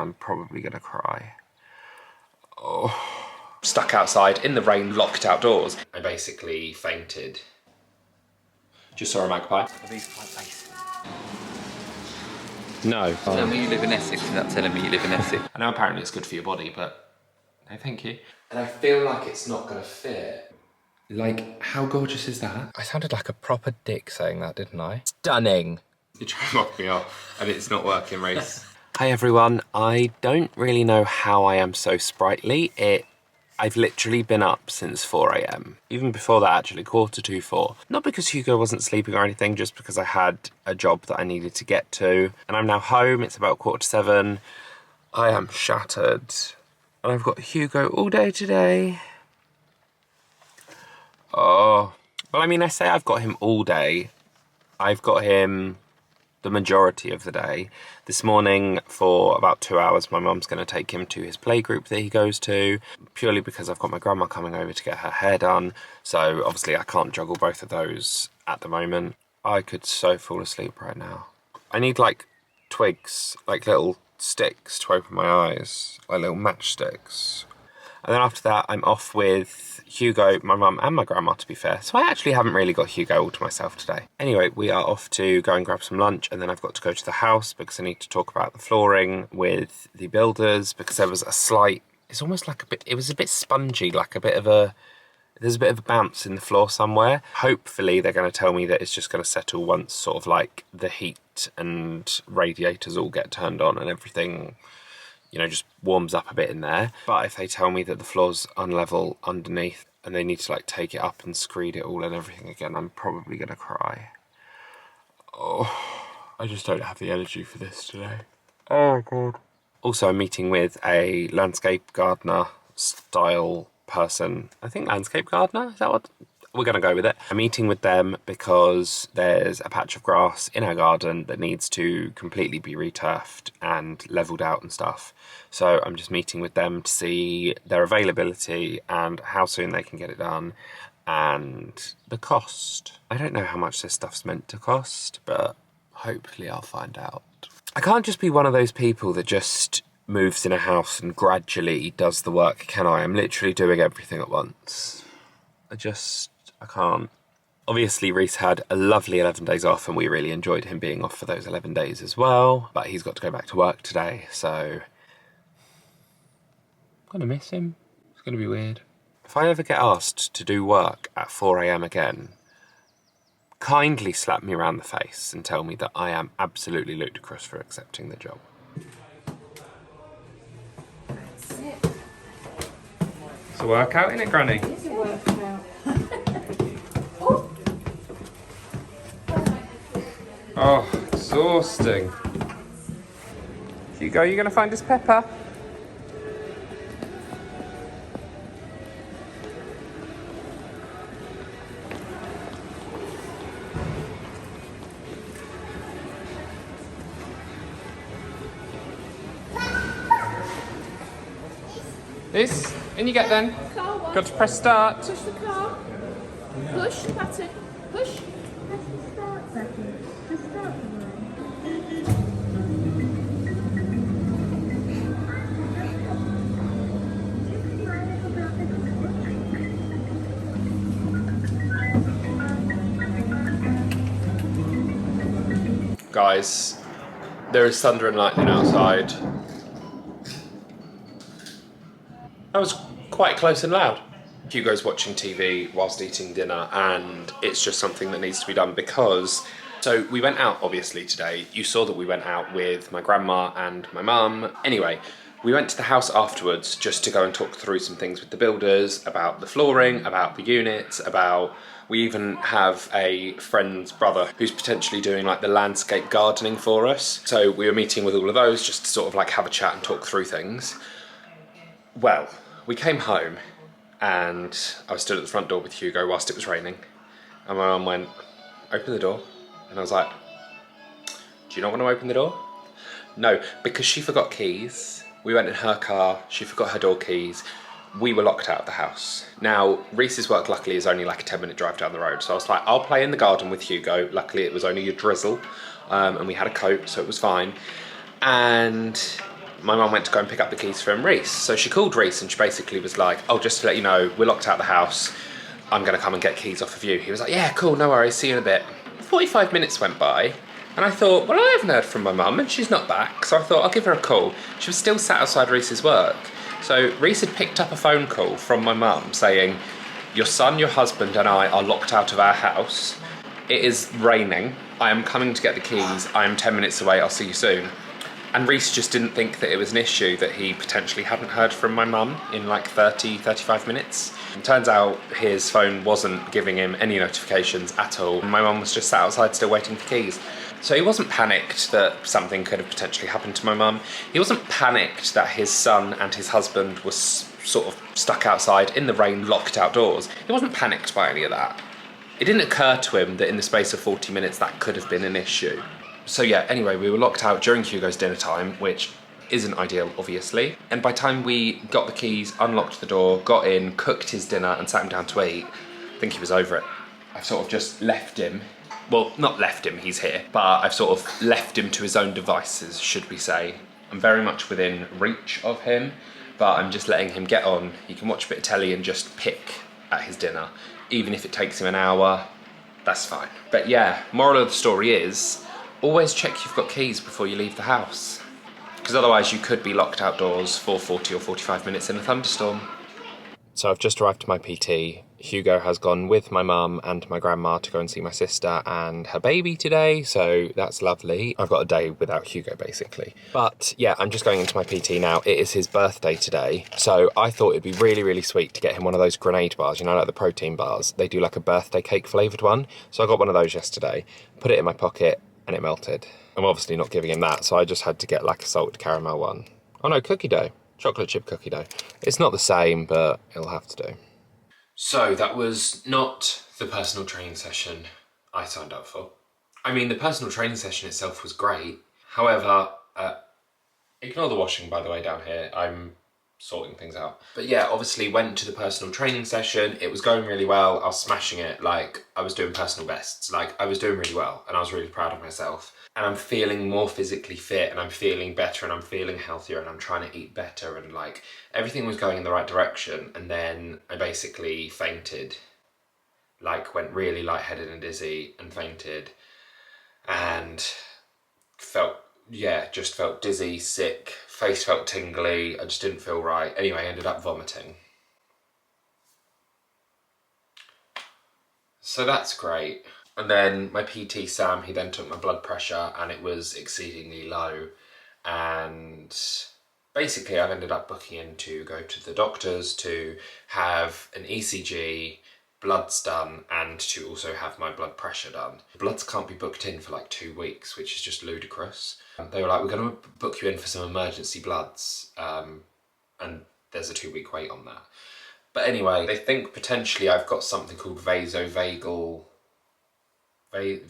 I'm probably gonna cry. Oh. Stuck outside in the rain, locked outdoors. I basically fainted. Just saw a magpie. Are these quite basic? No. Tell me you live in Essex without telling me you live in Essex. I know apparently it's good for your body, but no thank you. And I feel like it's not gonna fit. Like, how gorgeous is that? I sounded like a proper dick saying that, didn't I? Stunning. You're trying to mock me off, and it's not working, Reese. Hi everyone, I don't really know how I am so sprightly. I've literally been up since 4 AM. Even before that actually, 4:45. Not because Hugo wasn't sleeping or anything, just because I had a job that I needed to get to. And I'm now home, it's about 7:15. I am shattered. And I've got Hugo all day today. Oh, well I mean I say I've got him all day. I've got him the majority of the day. This morning for about 2 hours my mum's going to take him to his playgroup that he goes to, purely because I've got my grandma coming over to get her hair done, so obviously I can't juggle both of those at the moment. I could so fall asleep right now. I need like twigs, like little sticks to open my eyes, like little matchsticks. And then after that I'm off with Hugo, my mum and my grandma to be fair. So I actually haven't really got Hugo all to myself today. Anyway, we are off to go and grab some lunch, and then I've got to go to the house because I need to talk about the flooring with the builders, because there was a slight, it's almost like it was a bit spongy, like there's a bit of a bounce in the floor somewhere. Hopefully they're going to tell me that it's just going to settle once sort of like the heat and radiators all get turned on and everything, you know, just warms up a bit in there. But if they tell me that the floor's unlevel underneath and they need to like take it up and screed it all and everything again, I'm probably gonna cry. Oh, I just don't have the energy for this today. Oh God. Also, I'm meeting with a landscape gardener style person. I think landscape gardener, is that what? We're going to go with it. I'm meeting with them because there's a patch of grass in our garden that needs to completely be returfed and levelled out and stuff. So I'm just meeting with them to see their availability and how soon they can get it done and the cost. I don't know how much this stuff's meant to cost, but hopefully I'll find out. I can't just be one of those people that just moves in a house and gradually does the work, can I? I'm literally doing everything at once. I can't. Obviously, Reese had a lovely 11 days off and we really enjoyed him being off for those 11 days as well. But he's got to go back to work today, so I'm gonna miss him. It's gonna be weird. If I ever get asked to do work at 4 AM again, kindly slap me around the face and tell me that I am absolutely ludicrous for accepting the job. It's a workout, isn't it, Granny? It is a workout. Oh, exhausting. Hugo, you gonna find us Pepper? This, in you get then. Got to press start. Push the car. Push the button. Push. Press the start button to start the run. Guys, there is thunder and lightning outside. That was quite close and loud. Hugo's watching TV whilst eating dinner, and it's just something that needs to be done because... So we went out, obviously, today. You saw that we went out with my grandma and my mum. Anyway, we went to the house afterwards just to go and talk through some things with the builders about the flooring, about the units, about... We even have a friend's brother who's potentially doing like the landscape gardening for us. So we were meeting with all of those just to sort of like have a chat and talk through things. Well, we came home and I was stood at the front door with Hugo whilst it was raining, and my mum went, open the door, and I was like, do you not want to open the door? No, because she forgot keys. We went in her car, she forgot her door keys. We were locked out of the house. Now, Reese's work luckily is only like a 10-minute drive down the road, so I was like, I'll play in the garden with Hugo. Luckily it was only a drizzle, and we had a coat, so it was fine. And my mum went to go and pick up the keys from Reese. So she called Reese and she basically was like, oh, just to let you know, we're locked out the house. I'm gonna come and get keys off of you. He was like, yeah, cool, no worries, see you in a bit. 45 minutes went by and I thought, well, I haven't heard from my mum and she's not back. So I thought, I'll give her a call. She was still sat outside Reese's work. So Reese had picked up a phone call from my mum saying, your son, your husband and I are locked out of our house. It is raining. I am coming to get the keys. I am 10 minutes away. I'll see you soon. And Reese just didn't think that it was an issue that he potentially hadn't heard from my mum in like 35 minutes. It turns out his phone wasn't giving him any notifications at all. My mum was just sat outside still waiting for keys. So he wasn't panicked that something could have potentially happened to my mum. He wasn't panicked that his son and his husband were sort of stuck outside in the rain, locked outdoors. He wasn't panicked by any of that. It didn't occur to him that in the space of 40 minutes that could have been an issue. So yeah, anyway, we were locked out during Hugo's dinner time, which isn't ideal, obviously. And by the time we got the keys, unlocked the door, got in, cooked his dinner and sat him down to eat, I think he was over it. I've sort of just left him. Well, not left him, he's here, but I've sort of left him to his own devices, should we say. I'm very much within reach of him, but I'm just letting him get on. He can watch a bit of telly and just pick at his dinner. Even if it takes him an hour, that's fine. But yeah, moral of the story is, always check you've got keys before you leave the house. Because otherwise you could be locked outdoors for 40 or 45 minutes in a thunderstorm. So I've just arrived at my PT. Hugo has gone with my mum and my grandma to go and see my sister and her baby today, so that's lovely. I've got a day without Hugo, basically. But yeah, I'm just going into my PT now. It is his birthday today, so I thought it'd be really, really sweet to get him one of those grenade bars, you know, like the protein bars. They do like a birthday cake flavoured one, so I got one of those yesterday, put it in my pocket, and it melted. I'm obviously not giving him that, so I just had to get like a salted caramel one. Oh no, cookie dough. Chocolate chip cookie dough. It's not the same, but it'll have to do. So that was not the personal training session I signed up for. I mean, the personal training session itself was great. However, ignore the washing, by the way, down here. I'm sorting things out. But yeah, obviously went to the personal training session. It was going really well. I was smashing it. Like, I was doing personal bests. Like, I was doing really well and I was really proud of myself. And I'm feeling more physically fit and I'm feeling better and I'm feeling healthier and I'm trying to eat better and like everything was going in the right direction. And then I basically fainted, like went really lightheaded and dizzy and fainted and just felt dizzy, sick, face felt tingly. I just didn't feel right. Anyway, I ended up vomiting. So that's great. And then my PT Sam, he then took my blood pressure and it was exceedingly low. And basically I've ended up booking in to go to the doctors to have an ECG, bloods done, and to also have my blood pressure done. Bloods can't be booked in for like 2 weeks, which is just ludicrous. They were like, we're going to book you in for some emergency bloods. And there's a 2-week wait on that. But anyway, they think potentially I've got something called vasovagal... I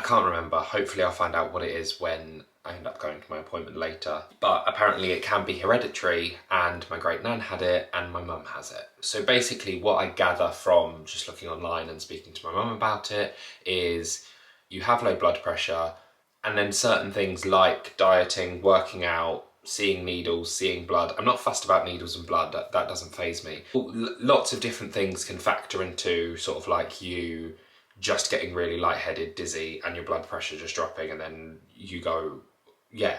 can't remember. Hopefully I'll find out what it is when I end up going to my appointment later. But apparently it can be hereditary and my great nan had it and my mum has it. So basically what I gather from just looking online and speaking to my mum about it is you have low blood pressure and then certain things like dieting, working out, seeing needles, seeing blood. I'm not fussed about needles and blood, that doesn't faze me. Lots of different things can factor into sort of like you just getting really lightheaded, dizzy, and your blood pressure just dropping, and then you go, yeah.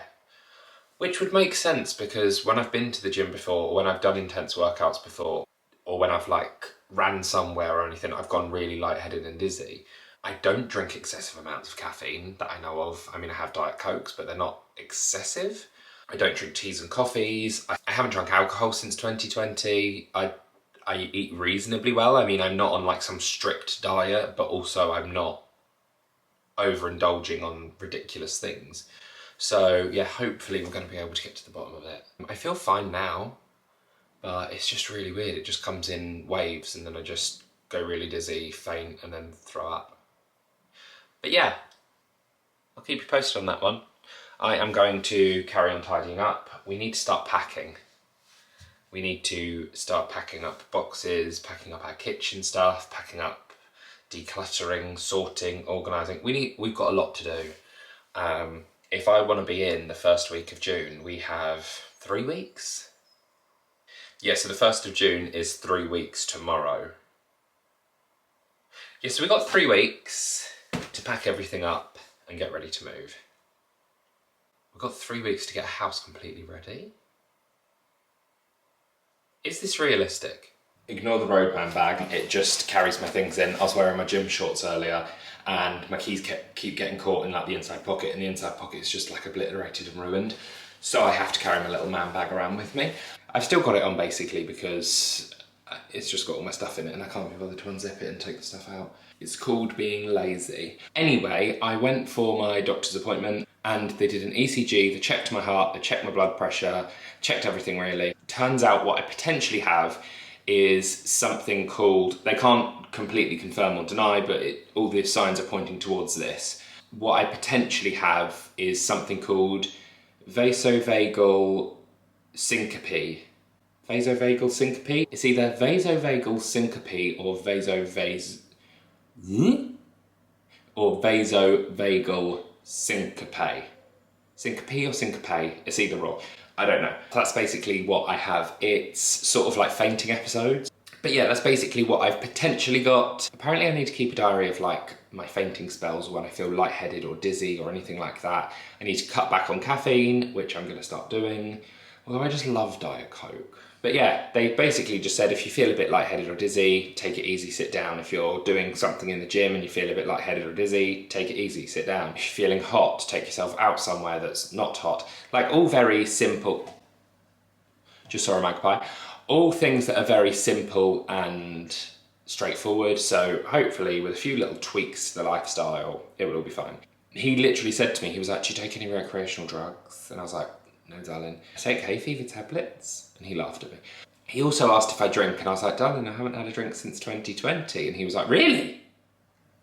Which would make sense because when I've been to the gym before, or when I've done intense workouts before, or when I've like ran somewhere or anything, I've gone really lightheaded and dizzy. I don't drink excessive amounts of caffeine that I know of. I mean, I have Diet Cokes, but they're not excessive. I don't drink teas and coffees. I haven't drunk alcohol since 2020. I eat reasonably well. I mean, I'm not on like some strict diet, but also I'm not overindulging on ridiculous things. So yeah, hopefully we're going to be able to get to the bottom of it. I feel fine now, but it's just really weird. It just comes in waves and then I just go really dizzy, faint, and then throw up. But yeah, I'll keep you posted on that one. I am going to carry on tidying up. We need to start packing. We need to start packing up boxes, packing up our kitchen stuff, packing up, decluttering, sorting, organising. We've got a lot to do. if I want to be in the first week of June, we have 3 weeks. Yeah, so the 1st of June is 3 weeks tomorrow. Yeah, so we've got 3 weeks to pack everything up and get ready to move. We've got 3 weeks to get a house completely ready. Is this realistic? Ignore the roadman bag, it just carries my things in. I was wearing my gym shorts earlier and my keys keep getting caught in like the inside pocket, and the inside pocket is just like obliterated and ruined. So I have to carry my little man bag around with me. I've still got it on basically because it's just got all my stuff in it and I can't be bothered to unzip it and take the stuff out. It's called being lazy. Anyway, I went for my doctor's appointment and they did an ECG, they checked my heart, they checked my blood pressure, checked everything really. Turns out what I potentially have is something called, they can't completely confirm or deny, but all the signs are pointing towards this. What I potentially have is something called vasovagal syncope. Vasovagal syncope? It's either vasovagal syncope or vasovagal syncope. Syncope or syncope? It's either or. I don't know. That's basically what I have. It's sort of like fainting episodes. But yeah, that's basically what I've potentially got. Apparently I need to keep a diary of like my fainting spells when I feel lightheaded or dizzy or anything like that. I need to cut back on caffeine, which I'm gonna start doing. Although I just love Diet Coke. But yeah, they basically just said if you feel a bit lightheaded or dizzy, take it easy, sit down. If you're doing something in the gym and you feel a bit lightheaded or dizzy, take it easy, sit down. If you're feeling hot, take yourself out somewhere that's not hot. Like all very simple, just saw a magpie. All things that are very simple and straightforward. So hopefully with a few little tweaks to the lifestyle, it will all be fine. He literally said to me, he was like, do you take any recreational drugs? And I was like, no, darling. I take hay fever tablets. And he laughed at me. He also asked if I drink, and I was like, darling, I haven't had a drink since 2020. And he was like, really?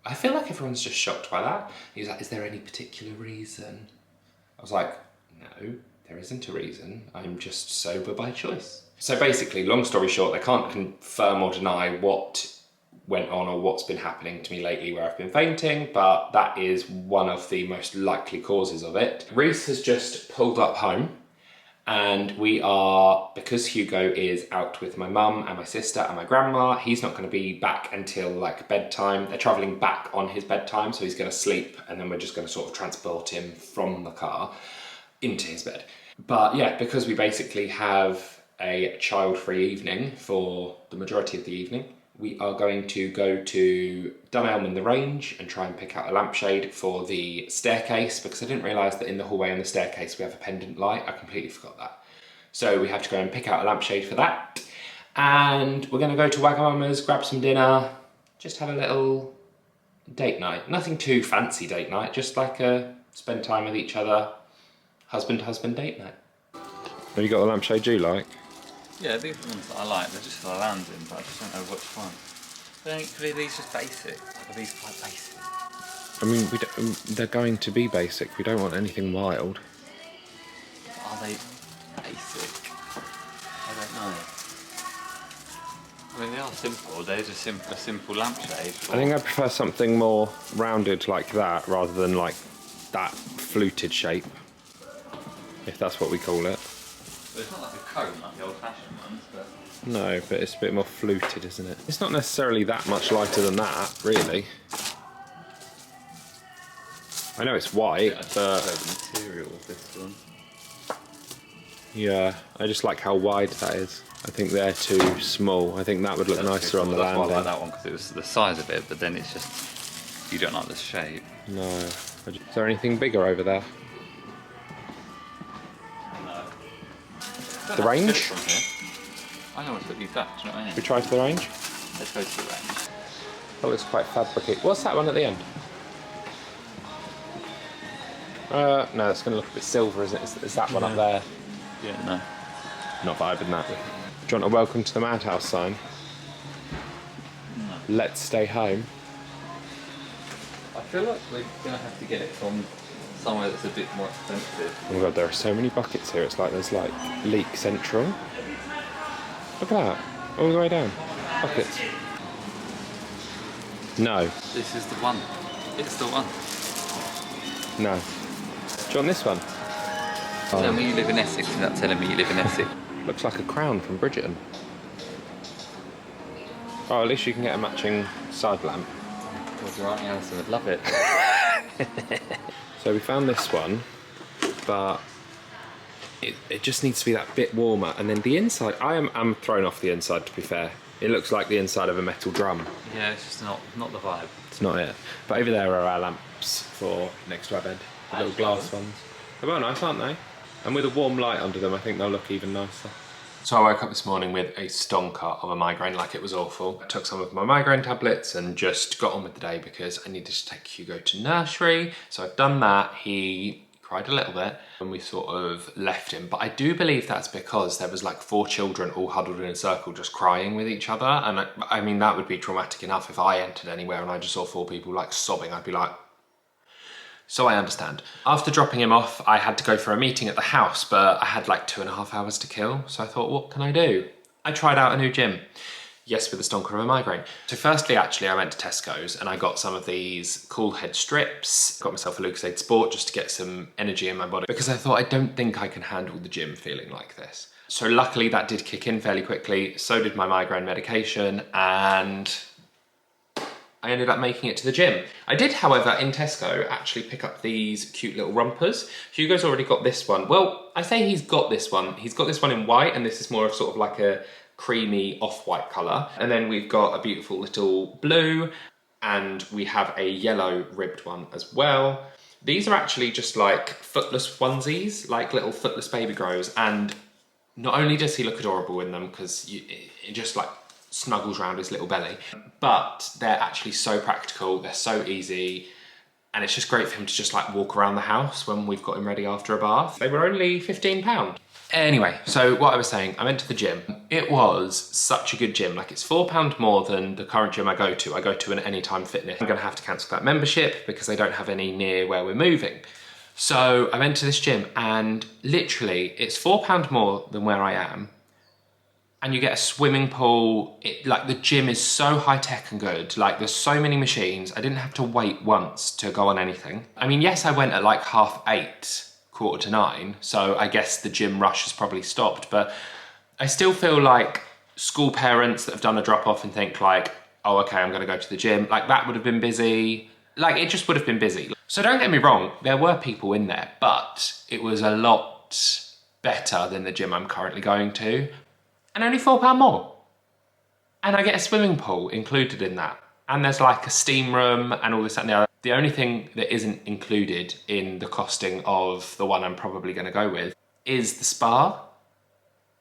I feel like everyone's just shocked by that. He was like, is there any particular reason? I was like, no, there isn't a reason. I'm just sober by choice. So basically, long story short, they can't confirm or deny what went on or what's been happening to me lately where I've been fainting, but that is one of the most likely causes of it. Reese has just pulled up home. And we are, because Hugo is out with my mum and my sister and my grandma, he's not going to be back until like bedtime. They're travelling back on his bedtime, so he's going to sleep and then we're just going to sort of transport him from the car into his bed. But yeah, because we basically have a child-free evening for the majority of the evening, we are going to go to Dunelm in the Range and try and pick out a lampshade for the staircase, because I didn't realise that in the hallway on the staircase we have a pendant light. I completely forgot that. So we have to go and pick out a lampshade for that. And we're going to go to Wagamama's, grab some dinner, just have a little date night. Nothing too fancy date night, just like a spend time with each other, husband date night. Have you got the lampshade you like? Yeah, these are the ones that I like. They're just for the landing, but I just don't know which one. Are these just basic? Are these quite basic? I mean, they're going to be basic. We don't want anything wild. Are they basic? I don't know. I mean, they are simple. They're just a simple lampshade. I think I prefer something more rounded like that rather than like that fluted shape, if that's what we call it. But it's not like a cone like the old-fashioned ones, but... No, but it's a bit more fluted, isn't it? It's not necessarily that much lighter than that, really. I know it's white, I but... the material of this one. Yeah, I just like how wide that is. I think they're too small. I think that would look nicer on the landing. That's why I like that one, because it was the size of it, but then it's just... You don't like the shape. No. Is there anything bigger over there? The range? I don't want to use that, do you know what I mean? Should we try to the range? Let's go to the range. That looks quite fabricated. What's that one at the end? No, it's going to look a bit silver, isn't it? Is that one up there? Yeah, no. Not vibing that. Do you want a welcome to the madhouse sign? No. Let's stay home. I feel like we're going to have to get it from somewhere that's a bit more expensive. Oh my god, there are so many buckets here. It's like there's like leak central. Look at that. All the way down. Buckets. No. This is the one. It's the one. No. Do you want this one? Tell me you live in Essex without telling me you live in Essex. Looks like a crown from Bridgerton. Oh, at least you can get a matching side lamp. Well, your Auntie Alison would love it. So we found this one, but it just needs to be that bit warmer. And then the inside, I'm thrown off the inside, to be fair. It looks like the inside of a metal drum. Yeah, it's just not the vibe. It's not it. But over there are our lamps for next to our bed. The little glass ones. They're well nice, aren't they? And with a warm light under them, I think they'll look even nicer. So I woke up this morning with a stonker of a migraine, like it was awful. I took some of my migraine tablets and just got on with the day because I needed to take Hugo to nursery. So I've done that. He cried a little bit and we sort of left him. But I do believe that's because there was like 4 children all huddled in a circle just crying with each other. And I mean, that would be traumatic enough if I entered anywhere and I just saw 4 people like sobbing. I'd be like, so I understand. After dropping him off, I had to go for a meeting at the house, but I had like 2.5 hours to kill. So I thought, what can I do? I tried out a new gym. Yes, with a stonker of a migraine. So firstly, actually, I went to Tesco's and I got some of these cool head strips. Got myself a Lucozade Sport just to get some energy in my body because I thought I don't think I can handle the gym feeling like this. So luckily that did kick in fairly quickly. So did my migraine medication and I ended up making it to the gym. I did, however, in Tesco, actually pick up these cute little rompers. Hugo's already got this one. Well, I say he's got this one. He's got this one in white, and this is more of sort of like a creamy off-white colour. And then we've got a beautiful little blue, and we have a yellow ribbed one as well. These are actually just like footless onesies, like little footless baby grows. And not only does he look adorable in them, because it just like snuggles around his little belly, but they're actually so practical, they're so easy, and it's just great for him to just like walk around the house when we've got him ready after a bath. They were only £15. Anyway, so what I was saying, I went to the gym. It was such a good gym. Like, it's £4 more than the current gym I go to. I go to an Anytime Fitness. I'm gonna have to cancel that membership because they don't have any near where we're moving. So I went to this gym and literally it's £4 more than where I am. And you get a swimming pool. Like, the gym is so high tech and good. Like, there's so many machines. I didn't have to wait once to go on anything. I mean, yes, I went at like 8:30, 8:45, so I guess the gym rush has probably stopped, but I still feel like school parents that have done a drop off and think like, oh, okay, I'm gonna go to the gym. Like, that would have been busy. Like, it just would have been busy. So don't get me wrong, there were people in there, but it was a lot better than the gym I'm currently going to. And only £4 more. And I get a swimming pool included in that. And there's like a steam room and all this and the other. The only thing that isn't included in the costing of the one I'm probably gonna go with is the spa.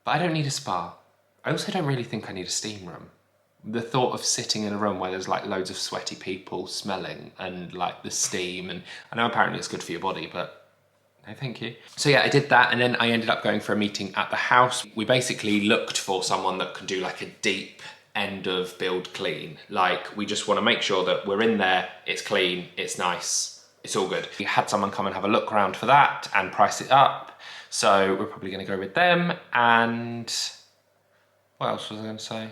But I don't need a spa. I also don't really think I need a steam room. The thought of sitting in a room where there's like loads of sweaty people smelling and like the steam, and I know apparently it's good for your body, but no, thank you. So yeah, I did that, and then I ended up going for a meeting at the house. We basically looked for someone that can do like a deep end of build clean. Like, we just want to make sure that we're in there, it's clean, it's nice, it's all good. We had someone come and have a look around for that and price it up. So we're probably gonna go with them. And what else was I gonna say?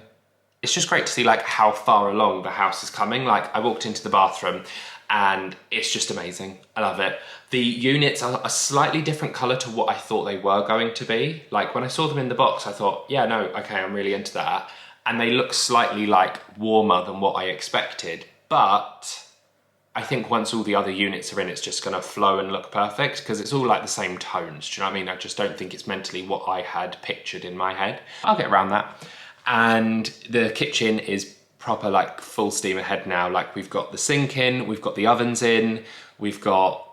It's just great to see like how far along the house is coming. Like, I walked into the bathroom and it's just amazing. I love it. The units are a slightly different colour to what I thought they were going to be. Like, when I saw them in the box, I thought, yeah, no, okay, I'm really into that. And they look slightly like warmer than what I expected. But I think once all the other units are in, it's just gonna flow and look perfect because it's all like the same tones. Do you know what I mean? I just don't think it's mentally what I had pictured in my head. I'll get around that. And the kitchen is proper like full steam ahead now. Like, we've got the sink in, we've got the ovens in, we've got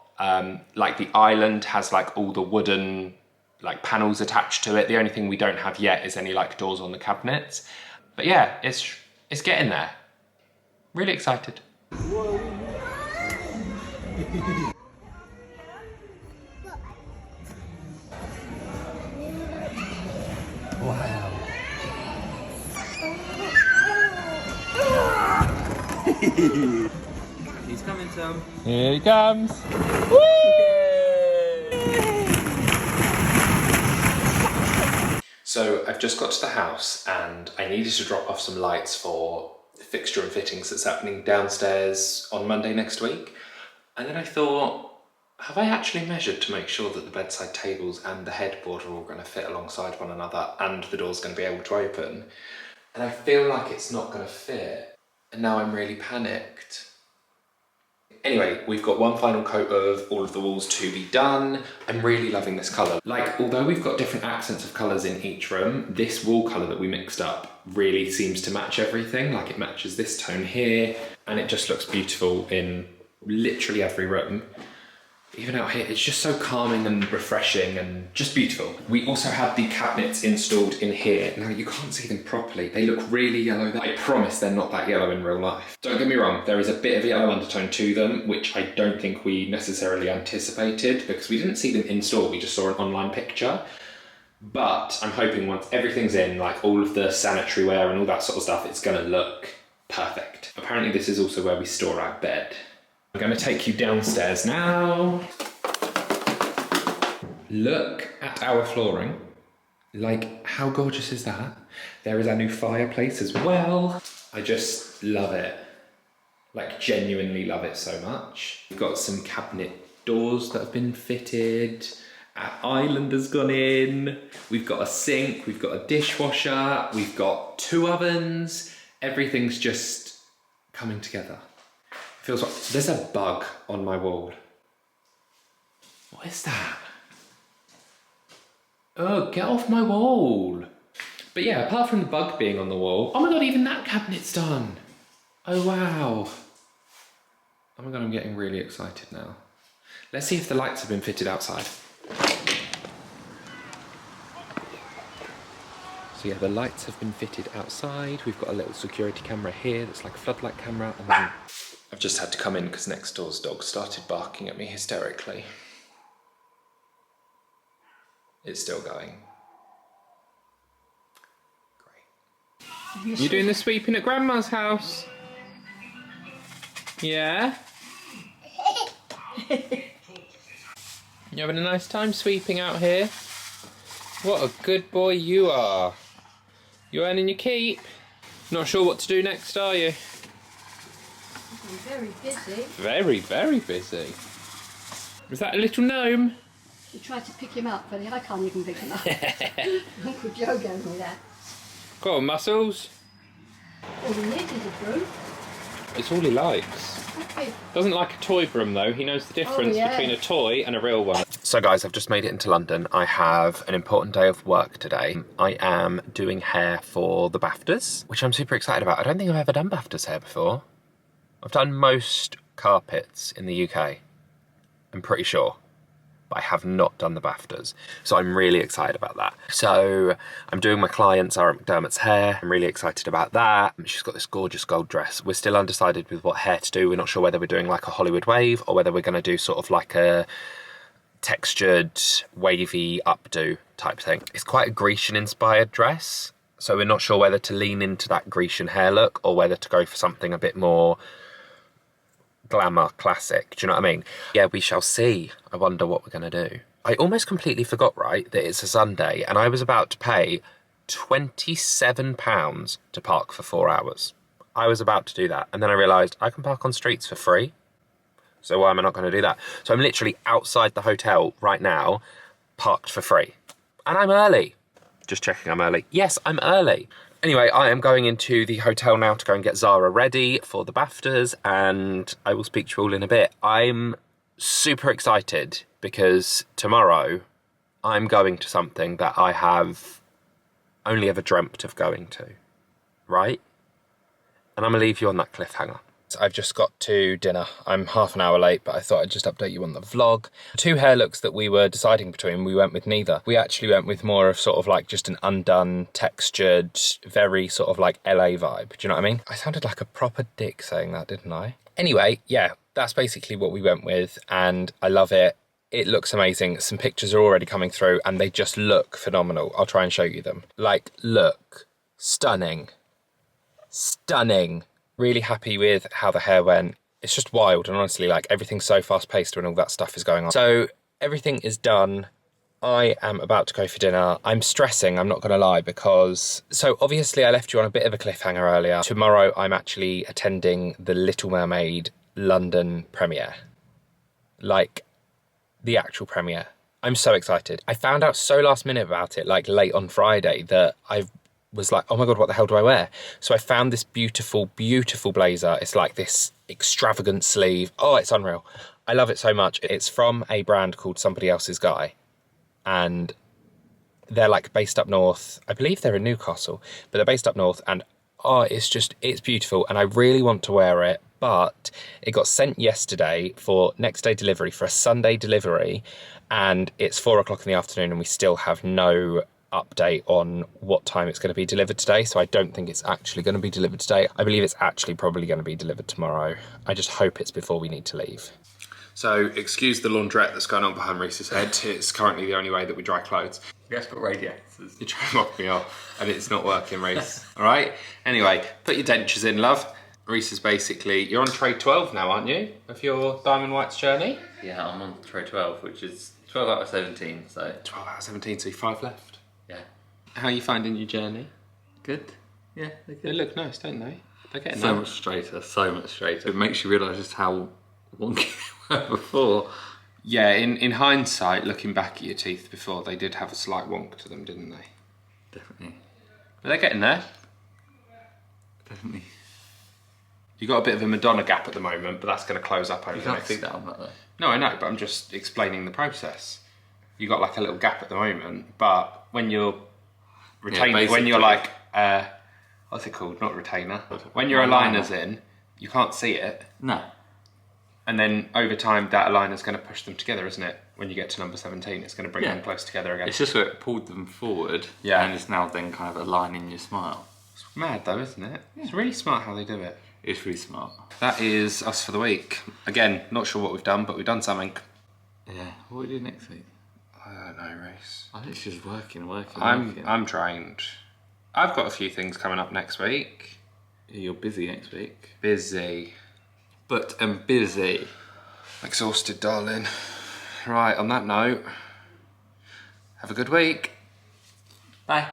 like the island has like all the wooden like panels attached to it. The only thing we don't have yet is any like doors on the cabinets. But yeah, it's getting there. Really excited. Wow. He's coming, Tom. Here he comes. So I've just got to the house and I needed to drop off some lights for the fixture and fittings that's happening downstairs on Monday next week. And then I thought, Have I actually measured to make sure that the bedside tables and the headboard are all going to fit alongside one another and the door's going to be able to open? And I feel like it's not going to fit. And now I'm really panicked. Anyway, we've got one final coat of all of the walls to be done. I'm really loving this colour. Like, although we've got different accents of colours in each room, this wall colour that we mixed up really seems to match everything. Like, it matches this tone here, and it just looks beautiful in literally every room. Even out here, it's just so calming and refreshing and just beautiful. We also had the cabinets installed in here. Now, you can't see them properly. They look really yellow. I promise they're not that yellow in real life. Don't get me wrong, there is a bit of a yellow undertone to them, which I don't think we necessarily anticipated because we didn't see them install, we just saw an online picture. But I'm hoping once everything's in, like all of the sanitary ware and all that sort of stuff, it's gonna look perfect. Apparently this is also where we store our bed. I'm going to take you downstairs now. Look at our flooring. Like, how gorgeous is that? There is our new fireplace as well. I just love it. Like, genuinely love it so much. We've got some cabinet doors that have been fitted. Our island has gone in. We've got a sink, we've got a dishwasher, we've got 2 ovens. Everything's just coming together. Feels like there's a bug on my wall. What is that? Oh, get off my wall. But yeah, apart from the bug being on the wall, oh my God, even that cabinet's done. Oh wow. Oh my God, I'm getting really excited now. Let's see if the lights have been fitted outside. So yeah, the lights have been fitted outside. We've got a little security camera here that's like a floodlight camera, and then I've just had to come in because next door's dog started barking at me hysterically. It's still going. Great. You doing the sweeping at Grandma's house? Yeah? You having a nice time sweeping out here? What a good boy you are. You earning your keep? Not sure what to do next, are you? I'm very busy. Very, very busy. Was that a little gnome? You tried to pick him up, but I can't even pick him up. Uncle Joe gave me that. Go on, Muscles. All he needs is a broom. It's all he likes. Okay. Doesn't like a toy broom though. He knows the difference yeah. between a toy and a real one. So guys, I've just made it into London. I have an important day of work today. I am doing hair for the BAFTAs, which I'm super excited about. I don't think I've ever done BAFTAs hair before. I've done most carpets in the UK, I'm pretty sure, but I have not done the BAFTAs. So I'm really excited about that. So I'm doing my client Sarah McDermott's hair. I'm really excited about that. She's got this gorgeous gold dress. We're still undecided with what hair to do. We're not sure whether we're doing like a Hollywood wave or whether we're gonna do sort of like a textured, wavy updo type thing. It's quite a Grecian inspired dress. So we're not sure whether to lean into that Grecian hair look or whether to go for something a bit more glamour, classic, do you know what I mean? Yeah, we shall see. I wonder what we're gonna do. I almost completely forgot, right, that it's a Sunday and I was about to pay £27 to park for 4 hours. I was about to do that and then I realised I can park on streets for free. So why am I not gonna do that? So I'm literally outside the hotel right now, parked for free. And I'm early. Just checking I'm early. Yes, I'm early. Anyway, I am going into the hotel now to go and get Zara ready for the BAFTAs and I will speak to you all in a bit. I'm super excited because tomorrow I'm going to something that I have only ever dreamt of going to, right? And I'm gonna leave you on that cliffhanger. I've just got to dinner. I'm half an hour late, but I thought I'd just update you on the vlog. 2 hair looks that we were deciding between, we went with neither. We actually went with more of sort of like just an undone, textured, very sort of like LA vibe. Do you know what I mean? I sounded like a proper dick saying that, didn't I? Anyway, yeah, that's basically what we went with and I love it. It looks amazing. Some pictures are already coming through and they just look phenomenal. I'll try and show you them. Like, look, stunning. Stunning. Really happy with how the hair went. It's just wild and honestly like everything's so fast paced when all that stuff is going on. So everything is done. I am about to go for dinner. I'm stressing, I'm not gonna lie, because so obviously I left you on a bit of a cliffhanger earlier. Tomorrow I'm actually attending the Little Mermaid London premiere. Like, the actual premiere. I'm so excited. I found out so last minute about it, like late on Friday, that I was like, oh my God, what the hell do I wear? So I found this beautiful, beautiful blazer. It's like this extravagant sleeve. Oh, it's unreal. I love it so much. It's from a brand called Somebody Else's Guy. And they're like based up north. I believe they're in Newcastle, but they're based up north. And oh, it's beautiful. And I really want to wear it. But it got sent yesterday for next day delivery, for a Sunday delivery. And it's 4 o'clock in the afternoon and we still have no update on what time it's going to be delivered today. So I don't think it's actually going to be delivered today. I believe it's actually probably going to be delivered tomorrow. I just hope it's before we need to leave. So excuse the laundrette that's going on behind Reese's head. It's currently the only way that we dry clothes. Yes, but radiators. You're trying to mock me off and it's not working, Reese. All right? Anyway, put your dentures in, love. Reese is basically, you're on tray 12 now, aren't you? Of your Diamond Whites journey? Yeah, I'm on tray 12, which is 12 out of 17, so... 12 out of 17, so 5 left. Yeah. How are you finding your journey? Good. Yeah, they're They good. look nice, don't they? They're getting So there. much straighter, so much straighter. It makes you realise just how wonky they were before. Yeah, in hindsight, looking back at your teeth before, they did have a slight wonk to them, didn't they? Definitely. But they're getting there. Definitely. You've got a bit of a Madonna gap at the moment, but that's going to close up over You the can't next... see that on that though. No, I know, but I'm just explaining the process. You got like a little gap at the moment, but when you're retaining, when you're like, what's it called? Not retainer. When your aligners in, you can't see it, No. and then over time that aligners going to push them together, isn't it? When you get to number 17, it's going to bring them close together again. It's just where it pulled them forward, Yeah. and it's now then kind of aligning your smile. It's mad though, isn't it? It's really smart how they do it. It's really smart. That is us for the week. Again, not sure what we've done, but we've done something. Yeah. What do we do next week? I don't know, Reece. I think it's just working. I'm drained. I've got a few things coming up next week. You're busy next week. Busy. But I'm busy. Exhausted, darling. Right, on that note, have a good week.